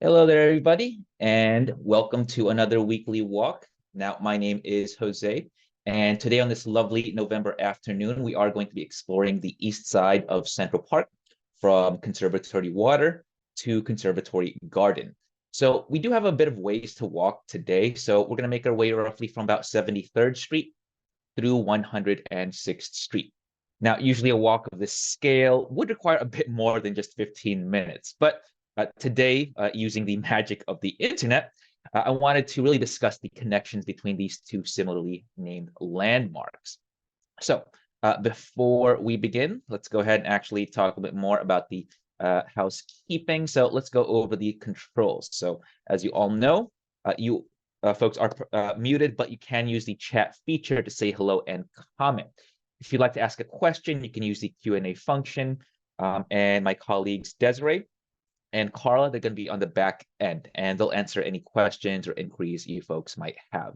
Hello there, everybody, and welcome to another weekly walk. Now, my name is Jose, and today on this lovely November afternoon, we are going to be exploring the east side of Central Park from Conservatory Water to Conservatory Garden. So we do have a bit of ways to walk today, so we're going to make our way roughly from about 73rd Street through 106th Street. Now, usually a walk of this scale would require a bit more than just 15 minutes, but today, using the magic of the internet, I wanted to really discuss the connections between these two similarly named landmarks. So before we begin, let's go ahead and actually talk a bit more about the housekeeping. So let's go over the controls. So as you all know, you folks are muted, but you can use the chat feature to say hello and comment. If you'd like to ask a question, you can use the Q&A function. And my colleagues Desiree and Carla, they're going to be on the back end, and they'll answer any questions or inquiries you folks might have.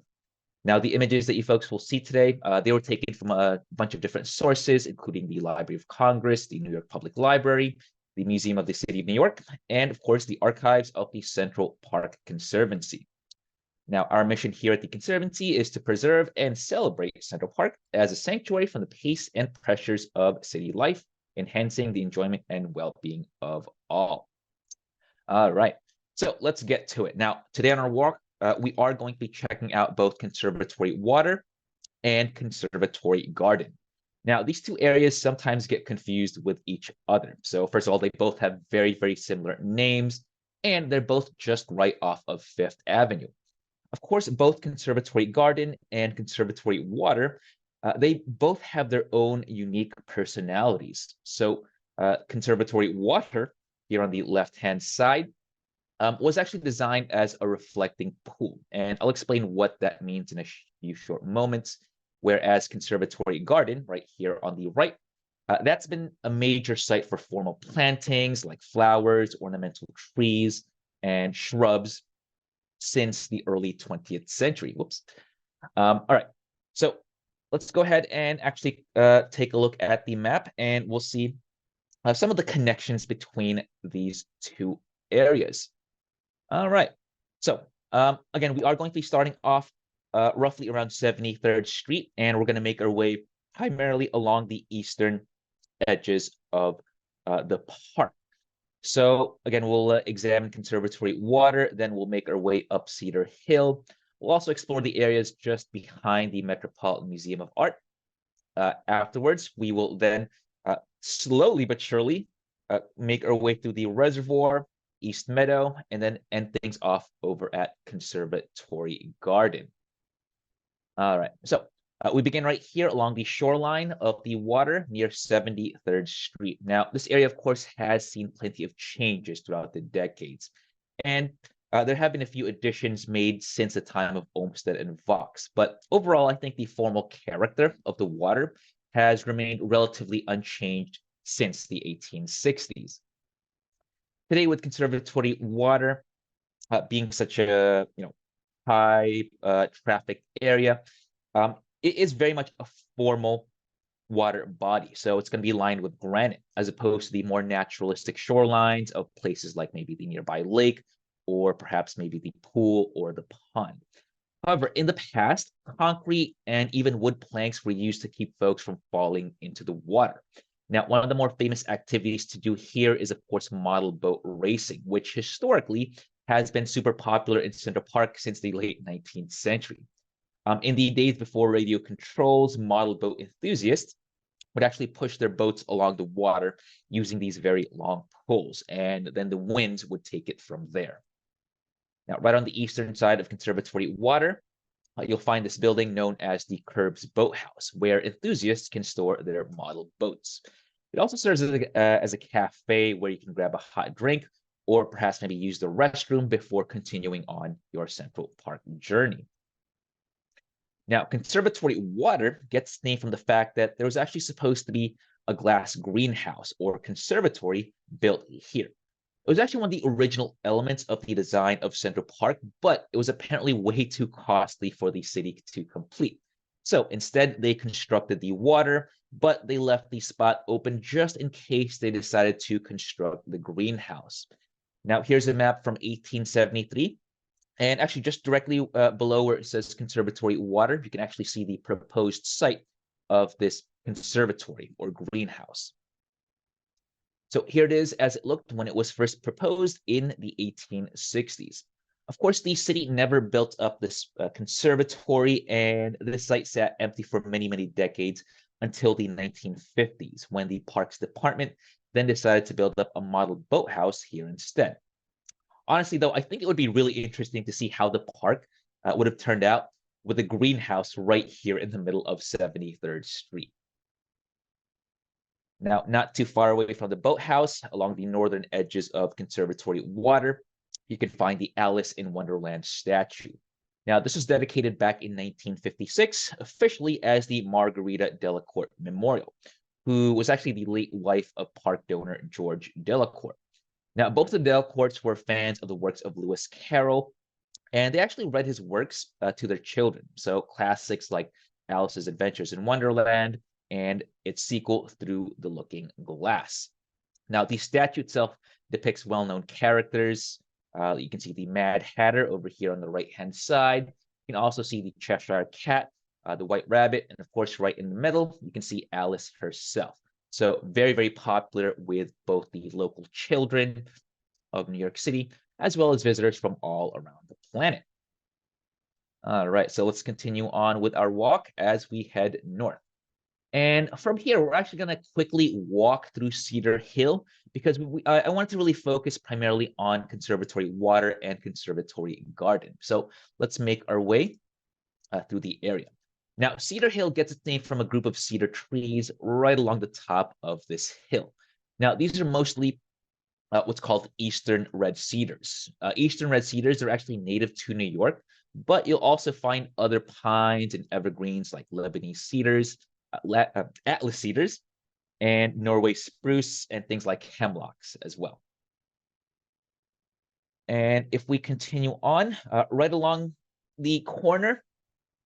Now, the images that you folks will see today, they were taken from a bunch of different sources, including the Library of Congress, the New York Public Library, the Museum of the City of New York, and of course, the archives of the Central Park Conservancy. Now, our mission here at the Conservancy is to preserve and celebrate Central Park as a sanctuary from the pace and pressures of city life, enhancing the enjoyment and well-being of all. All right, so let's get to it. Now, today on our walk, we are going to be checking out both Conservatory Water and Conservatory Garden. Now, these two areas sometimes get confused with each other. So first of all, they both have very, very similar names, and they're both just right off of Fifth Avenue. Of course, both Conservatory Garden and Conservatory Water, they both have their own unique personalities. So Conservatory Water, here on the left-hand side, was actually designed as a reflecting pool. And I'll explain what that means in a few short moments. Whereas Conservatory Garden, right here on the right, that's been a major site for formal plantings like flowers, ornamental trees, and shrubs since the early 20th century. Whoops. All right, so let's go ahead and actually take a look at the map, and we'll see some of the connections between these two areas. All right, so again, we are going to be starting off roughly around 73rd Street, and we're going to make our way primarily along the eastern edges of the park. So again, we'll examine Conservatory Water, then we'll make our way up Cedar Hill. We'll also explore the areas just behind the Metropolitan Museum of Art. Afterwards, we will then slowly but surely make our way through the reservoir, East Meadow, and then end things off over at Conservatory Garden. All right, so we begin right here along the shoreline of the water near 73rd Street. Now, this area, of course, has seen plenty of changes throughout the decades. And there have been a few additions made since the time of Olmsted and Vaux. But overall, I think the formal character of the water has remained relatively unchanged since the 1860s. Today, with Conservatory Water being such a high traffic area, it is very much a formal water body. So it's going to be lined with granite as opposed to the more naturalistic shorelines of places like maybe the nearby lake or perhaps maybe the pool or the pond. However, in the past, concrete and even wood planks were used to keep folks from falling into the water. Now, one of the more famous activities to do here is, of course, model boat racing, which historically has been super popular in Central Park since the late 19th century. In the days before radio controls, model boat enthusiasts would actually push their boats along the water using these very long poles, and then the winds would take it from there. Now, right on the eastern side of Conservatory Water, you'll find this building known as the Curbs Boathouse, where enthusiasts can store their model boats. It also serves as a cafe where you can grab a hot drink or perhaps maybe use the restroom before continuing on your Central Park journey. Now, Conservatory Water gets its name from the fact that there was actually supposed to be a glass greenhouse or conservatory built here. It was actually one of the original elements of the design of Central Park, but it was apparently way too costly for the city to complete. So instead, they constructed the water, but they left the spot open just in case they decided to construct the greenhouse. Now, here's a map from 1873. And actually, just directly below where it says Conservatory Water, you can actually see the proposed site of this conservatory or greenhouse. So here it is as it looked when it was first proposed in the 1860s. Of course, the city never built up this conservatory, and the site sat empty for many, many decades until the 1950s, when the Parks Department then decided to build up a model boathouse here instead. Honestly, though, I think it would be really interesting to see how the park would have turned out with a greenhouse right here in the middle of 73rd Street. Now, not too far away from the boathouse, along the northern edges of Conservatory Water, you can find the Alice in Wonderland statue. Now, this was dedicated back in 1956, officially as the Margarita Delacourt Memorial, who was actually the late wife of park donor George Delacourt. Now, both the Delacourts were fans of the works of Lewis Carroll, and they actually read his works to their children. So classics like Alice's Adventures in Wonderland and its sequel, Through the Looking Glass. Now, the statue itself depicts well-known characters. You can see the Mad Hatter over here on the right-hand side. You can also see the Cheshire Cat, the White Rabbit, and of course, right in the middle, you can see Alice herself. So very, very popular with both the local children of New York City, as well as visitors from all around the planet. All right, so let's continue on with our walk as we head north. And from here, we're actually going to quickly walk through Cedar Hill because I wanted to really focus primarily on Conservatory Water and Conservatory Garden. So let's make our way through the area. Now, Cedar Hill gets its name from a group of cedar trees right along the top of this hill. Now, these are mostly what's called Eastern red cedars. Eastern red cedars are actually native to New York, but you'll also find other pines and evergreens like Lebanese cedars, Atlas cedars, and Norway spruce, and things like hemlocks as well. And if we continue on, right along the corner,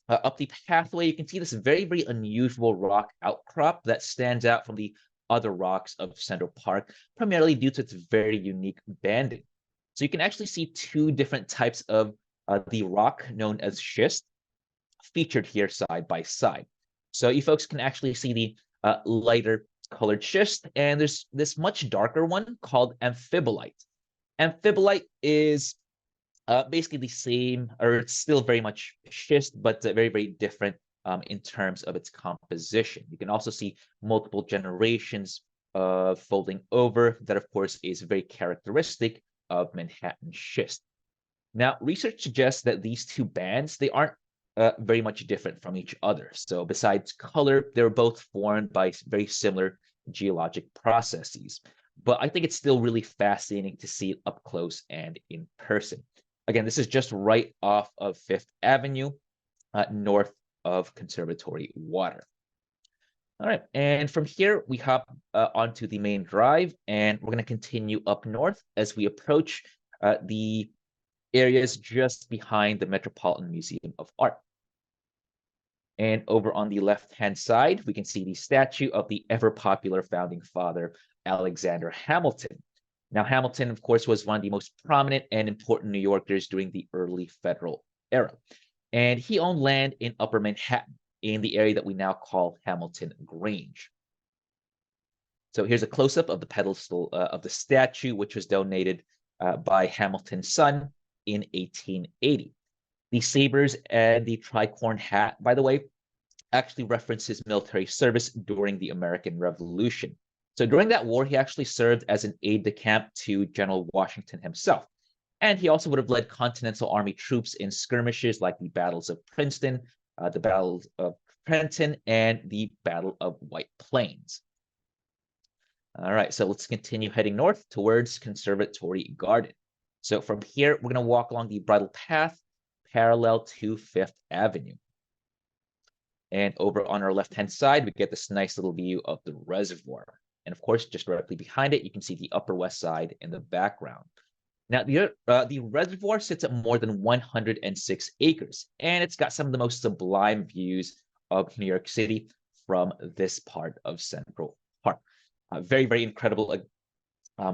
up the pathway, you can see this very, very unusual rock outcrop that stands out from the other rocks of Central Park, primarily due to its very unique banding. So you can actually see two different types of the rock known as schist featured here side by side. So you folks can actually see the lighter colored schist, and there's this much darker one called amphibolite. Amphibolite is basically the same, or it's still very much schist, but very, very different in terms of its composition. You can also see multiple generations of folding over. That, of course, is very characteristic of Manhattan schist. Now, research suggests that these two bands, they aren't very much different from each other. So besides color, they're both formed by very similar geologic processes. But I think it's still really fascinating to see it up close and in person. Again, this is just right off of Fifth Avenue, north of Conservatory Water. All right, and from here, we hop onto the main drive, and we're going to continue up north as we approach the areas just behind the Metropolitan Museum of Art. And over on the left-hand side, we can see the statue of the ever-popular founding father, Alexander Hamilton. Now, Hamilton, of course, was one of the most prominent and important New Yorkers during the early federal era. And he owned land in Upper Manhattan in the area that we now call Hamilton Grange. So here's a close-up of the pedestal of the statue, which was donated by Hamilton's son in 1880. The sabers and the tricorn hat, by the way, actually reference his military service during the American Revolution. So during that war, he actually served as an aide-de-camp to General Washington himself. And he also would have led Continental Army troops in skirmishes like the battles of Princeton, the Battle of Trenton, and the Battle of White Plains. All right, so let's continue heading north towards Conservatory Garden. So from here, we're going to walk along the bridle path parallel to Fifth Avenue. And over on our left-hand side, we get this nice little view of the reservoir. And of course, just directly behind it, you can see the Upper West Side in the background. Now, the reservoir sits at more than 106 acres, and it's got some of the most sublime views of New York City from this part of Central Park. Very, very incredible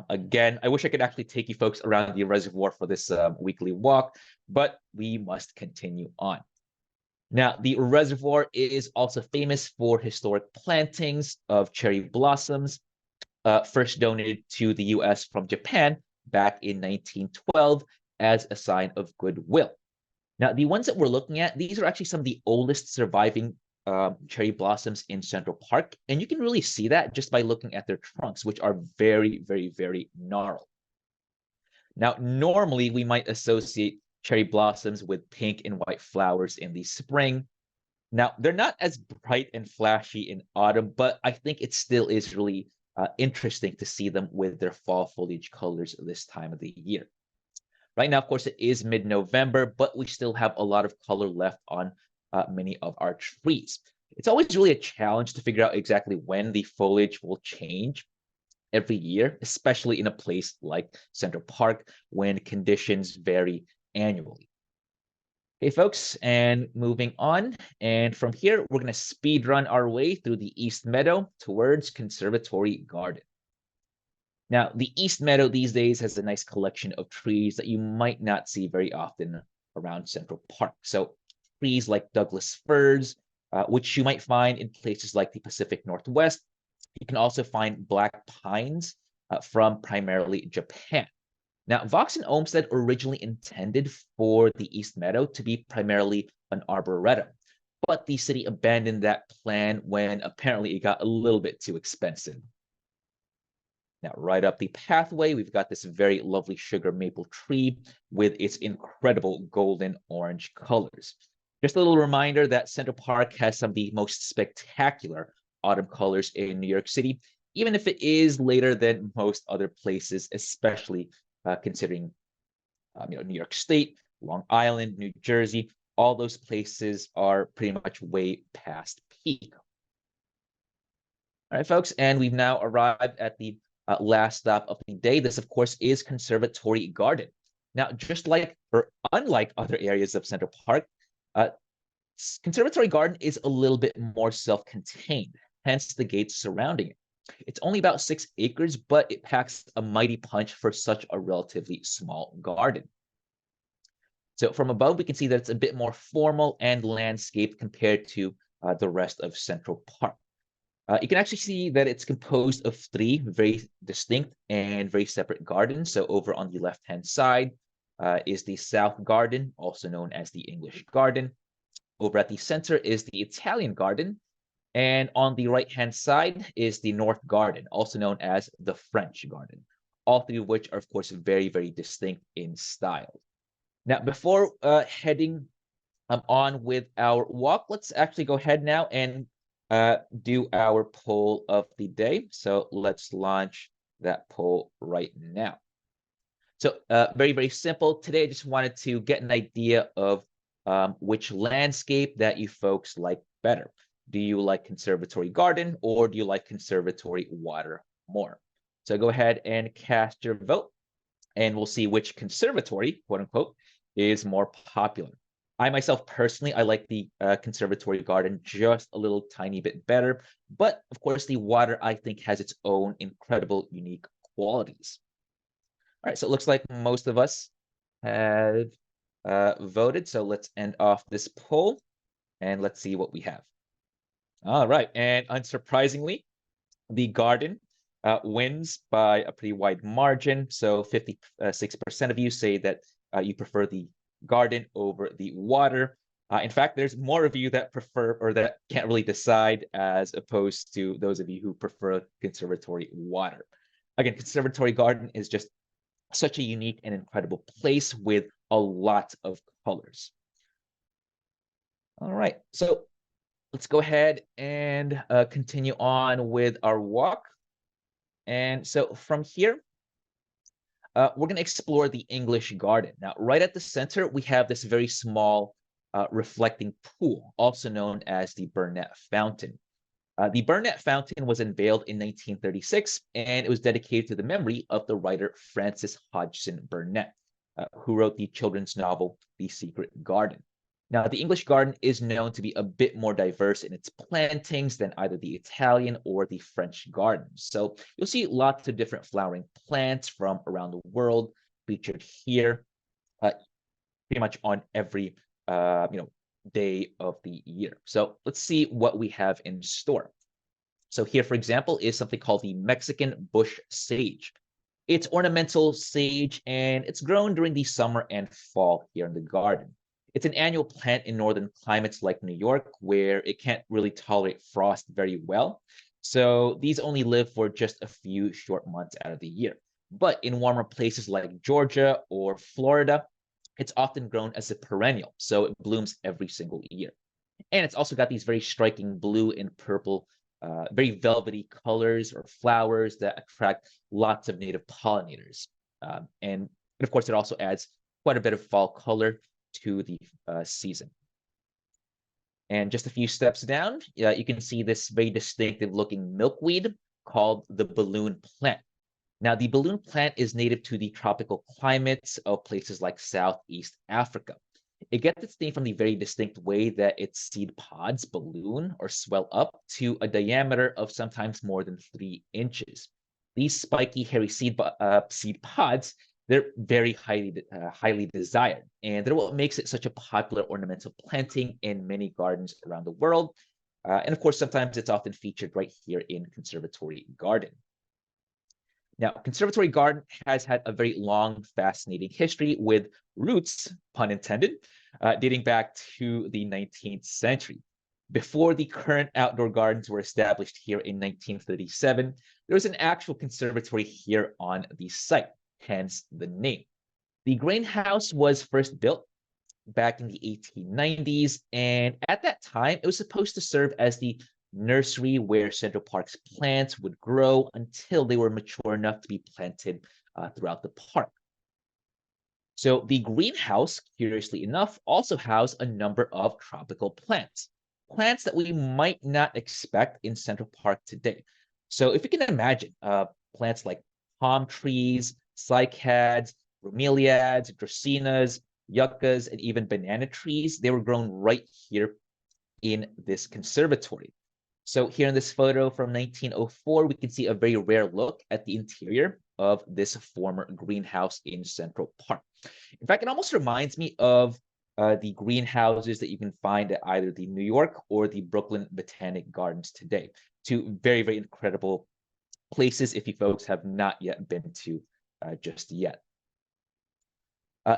Again, I wish I could actually take you folks around the reservoir for this weekly walk, but we must continue on. Now, the reservoir is also famous for historic plantings of cherry blossoms, first donated to the US from Japan back in 1912 as a sign of goodwill. Now, the ones that we're looking at, these are actually some of the oldest surviving cherry blossoms in Central Park. And you can really see that just by looking at their trunks, which are very, very, very gnarled. Now, normally we might associate cherry blossoms with pink and white flowers in the spring. Now, they're not as bright and flashy in autumn, but I think it still is really interesting to see them with their fall foliage colors this time of the year. Right now, of course, it is mid-November, but we still have a lot of color left on many of our trees. It's always really a challenge to figure out exactly when the foliage will change every year, especially in a place like Central Park when conditions vary annually. Okay, folks, and moving on. And from here, we're going to speed run our way through the East Meadow towards Conservatory Garden. Now, the East Meadow these days has a nice collection of trees that you might not see very often around Central Park. So trees like Douglas firs, which you might find in places like the Pacific Northwest. You can also find black pines from primarily Japan. Now, Vox and Olmsted originally intended for the East Meadow to be primarily an arboretum, but the city abandoned that plan when apparently it got a little bit too expensive. Now, right up the pathway, we've got this very lovely sugar maple tree with its incredible golden orange colors. Just a little reminder that Central Park has some of the most spectacular autumn colors in New York City, even if it is later than most other places, especially considering New York State, Long Island, New Jersey. All those places are pretty much way past peak. All right, folks, and we've now arrived at the last stop of the day. This, of course, is Conservatory Garden. Now, just like or unlike other areas of Central Park, Conservatory Garden is a little bit more self-contained, hence the gates surrounding it. It's only about 6 acres, but it packs a mighty punch for such a relatively small garden. So from above, we can see that it's a bit more formal and landscaped compared to the rest of Central Park. You can actually see that it's composed of 3 very distinct and very separate gardens. So over on the left-hand side is the South Garden, also known as the English Garden. Over at the center is the Italian Garden. And on the right-hand side is the North Garden, also known as the French Garden. All 3 of which are, of course, very, very distinct in style. Now, before heading on with our walk, let's actually go ahead now and do our poll of the day. So let's launch that poll right now. So very, very simple. Today, I just wanted to get an idea of which landscape that you folks like better. Do you like Conservatory Garden or do you like Conservatory Water more? So go ahead and cast your vote and we'll see which conservatory, quote unquote, is more popular. I myself personally, I like the Conservatory Garden just a little tiny bit better. But of course, the water, I think, has its own incredible, unique qualities. All right, so it looks like most of us have voted. So let's end off this poll and let's see what we have. All right, and unsurprisingly, the garden wins by a pretty wide margin. So 56% of you say that you prefer the garden over the water. In fact, there's more of you that prefer or that can't really decide as opposed to those of you who prefer Conservatory Water. Again, Conservatory Garden is just such a unique and incredible place with a lot of colors. All right, so let's go ahead and continue on with our walk. And so from here, we're going to explore the English Garden. Now, right at the center, we have this very small reflecting pool, also known as the Burnett Fountain. The Burnett Fountain was unveiled in 1936, and it was dedicated to the memory of the writer Francis Hodgson Burnett, who wrote the children's novel, The Secret Garden. Now, the English garden is known to be a bit more diverse in its plantings than either the Italian or the French garden. So you'll see lots of different flowering plants from around the world featured here, pretty much on every day of the year. So let's see what we have in store. So here, for example, is something called the Mexican bush sage. It's ornamental sage, and it's grown during the summer and fall here in the garden. It's an annual plant in northern climates like New York, where it can't really tolerate frost very well. So these only live for just a few short months out of the year. But in warmer places like Georgia or Florida, it's often grown as a perennial, so it blooms every single year. And it's also got these very striking blue and purple, very velvety colors or flowers that attract lots of native pollinators. And of course, it also adds quite a bit of fall color to the season. And just a few steps down, you can see this very distinctive looking milkweed called the balloon plant. Now, the balloon plant is native to the tropical climates of places like Southeast Africa. It gets its name from the very distinct way that its seed pods balloon or swell up to a diameter of sometimes more than 3 inches. These spiky, hairy seed pods, they're very highly desired, and they're what makes it such a popular ornamental planting in many gardens around the world. And of course, sometimes it's often featured right here in Conservatory Garden. Now, Conservatory Garden has had a very long, fascinating history with roots, pun intended, dating back to the 19th century. Before the current outdoor gardens were established here in 1937, there was an actual conservatory here on the site, hence the name. The greenhouse was first built back in the 1890s, and at that time, it was supposed to serve as the nursery where Central Park's plants would grow until they were mature enough to be planted throughout the park. So the greenhouse, curiously enough, also housed a number of tropical plants, plants that we might not expect in Central Park today. So if you can imagine, plants like palm trees, cycads, bromeliads, dracaenas, yuccas, and even banana trees, they were grown right here in this conservatory. So here in this photo from 1904, we can see a very rare look at the interior of this former greenhouse in Central Park. In fact, it almost reminds me of the greenhouses that you can find at either the New York or the Brooklyn Botanic Gardens today. Two very, very incredible places if you folks have not yet been to just yet.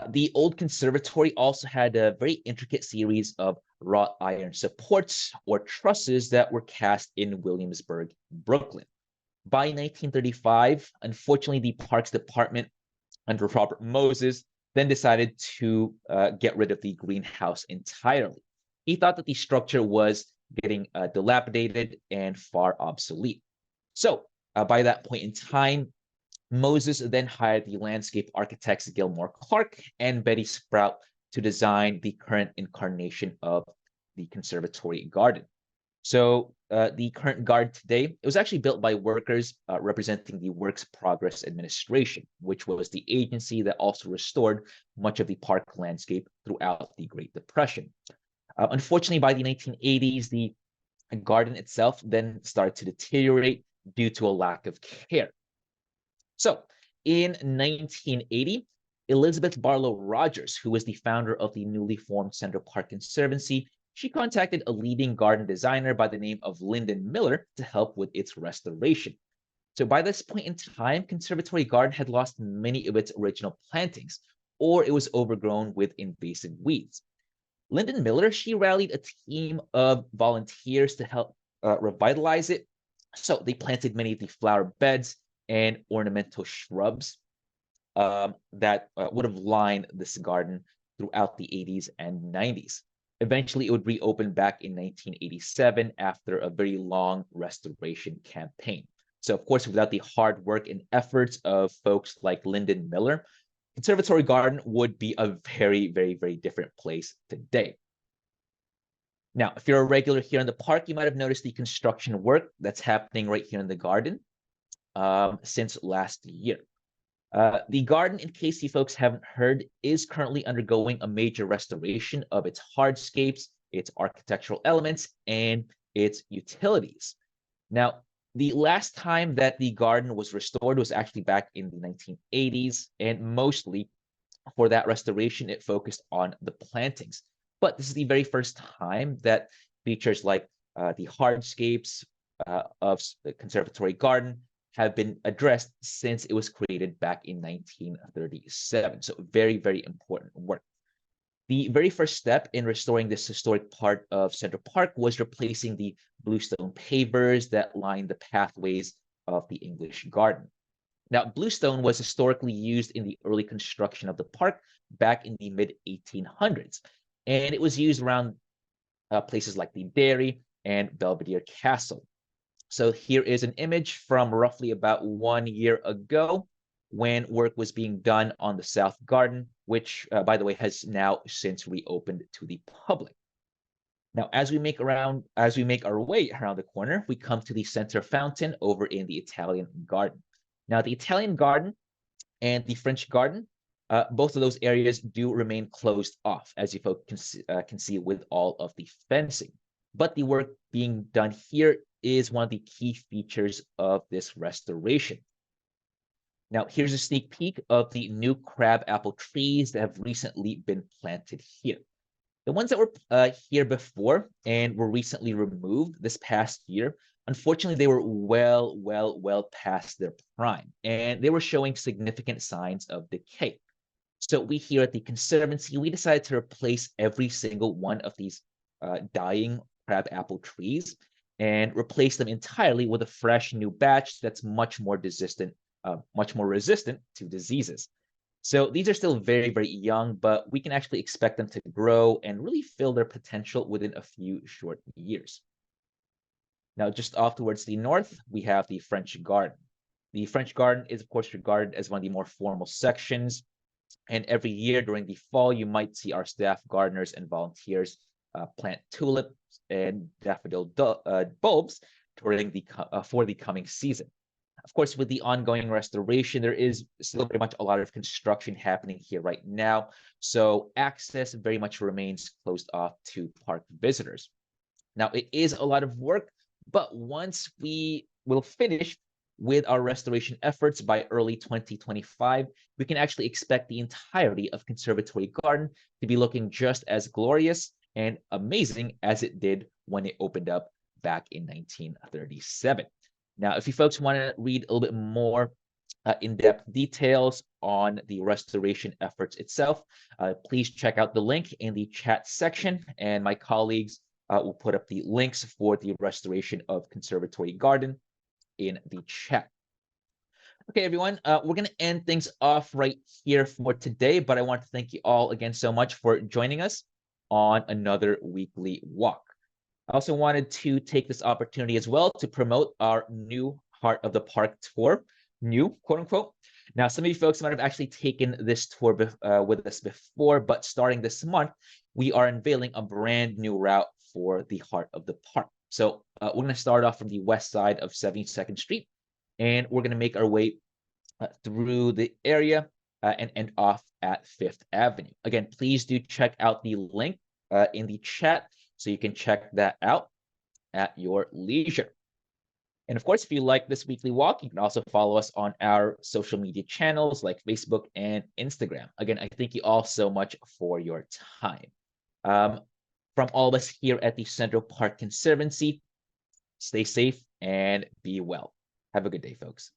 The old conservatory also had a very intricate series of wrought iron supports or trusses that were cast in Williamsburg, Brooklyn. By 1935, unfortunately, the Parks Department under Robert Moses then decided to get rid of the greenhouse entirely. He thought that the structure was getting dilapidated and far obsolete. So by that point in time, Moses then hired the landscape architects Gilmore Clark and Betty Sprout to design the current incarnation of the Conservatory Garden. So the current garden today, it was actually built by workers representing the Works Progress Administration, which was the agency that also restored much of the park landscape throughout the Great Depression. Unfortunately, by the 1980s, the garden itself then started to deteriorate due to a lack of care. So in 1980, Elizabeth Barlow Rogers, who was the founder of the newly formed Central Park Conservancy, she contacted a leading garden designer by the name of Lyndon Miller to help with its restoration. So by this point in time, Conservatory Garden had lost many of its original plantings, or it was overgrown with invasive weeds. Lyndon Miller, she rallied a team of volunteers to help revitalize it. So they planted many of the flower beds and ornamental shrubs that would have lined this garden throughout the 80s and 90s. Eventually, it would reopen back in 1987 after a very long restoration campaign. So, of course, without the hard work and efforts of folks like Lyndon Miller, Conservatory Garden would be a very, very, very different place today. Now, if you're a regular here in the park, you might have noticed the construction work that's happening right here in the garden since last year. The garden, in case you folks haven't heard, is currently undergoing a major restoration of its hardscapes, its architectural elements, and its utilities. Now, the last time that the garden was restored was actually back in the 1980s, and mostly for that restoration, it focused on the plantings. But this is the very first time that features like the hardscapes of the Conservatory Garden have been addressed since it was created back in 1937. So very, very important work. The very first step in restoring this historic part of Central Park was replacing the bluestone pavers that line the pathways of the English garden. Now, bluestone was historically used in the early construction of the park back in the mid 1800s, and it was used around places like the Dairy and Belvedere Castle. So here is an image from roughly about 1 year ago when work was being done on the South Garden, which, by the way, has now since reopened to the public. Now, as we make our way around the corner, we come to the center fountain over in the Italian Garden. Now, the Italian Garden and the French Garden, both of those areas do remain closed off, as you folks can see with all of the fencing. But the work being done here is one of the key features of this restoration. Now, here's a sneak peek of the new crab apple trees that have recently been planted here. The ones that were here before and were recently removed this past year, unfortunately, they were well past their prime, and they were showing significant signs of decay. So we here at the Conservancy, we decided to replace every single one of these dying crab apple trees and replace them entirely with a fresh new batch that's much more resistant to diseases. So these are still very, very young, but we can actually expect them to grow and really fill their potential within a few short years. Now, just off towards the north, we have the French Garden. The French Garden is, of course, regarded as one of the more formal sections. And every year during the fall, you might see our staff gardeners and volunteers plant tulips and daffodil bulbs during for the coming season. Of course, with the ongoing restoration, there is still very much a lot of construction happening here right now. So access very much remains closed off to park visitors. Now, it is a lot of work, but once we will finish with our restoration efforts by early 2025, we can actually expect the entirety of Conservatory Garden to be looking just as glorious and amazing as it did when it opened up back in 1937. Now, if you folks want to read a little bit more in-depth details on the restoration efforts itself, please check out the link in the chat section, and my colleagues will put up the links for the restoration of Conservatory Garden in the chat. Okay, everyone, we're going to end things off right here for today, but I want to thank you all again so much for joining us on another weekly walk. I also wanted to take this opportunity as well to promote our new Heart of the Park tour, new, quote unquote. Now, some of you folks might have actually taken this tour with us before, but starting this month, we are unveiling a brand new route for the Heart of the Park. So we're going to start off from the west side of 72nd Street, and we're going to make our way through the area and end off at 5th Avenue. Again, please do check out the link in the chat so you can check that out at your leisure. And of course, if you like this weekly walk, you can also follow us on our social media channels like Facebook and Instagram. Again, I thank you all so much for your time. From all of us here at the Central Park Conservancy, stay safe and be well. Have a good day, folks.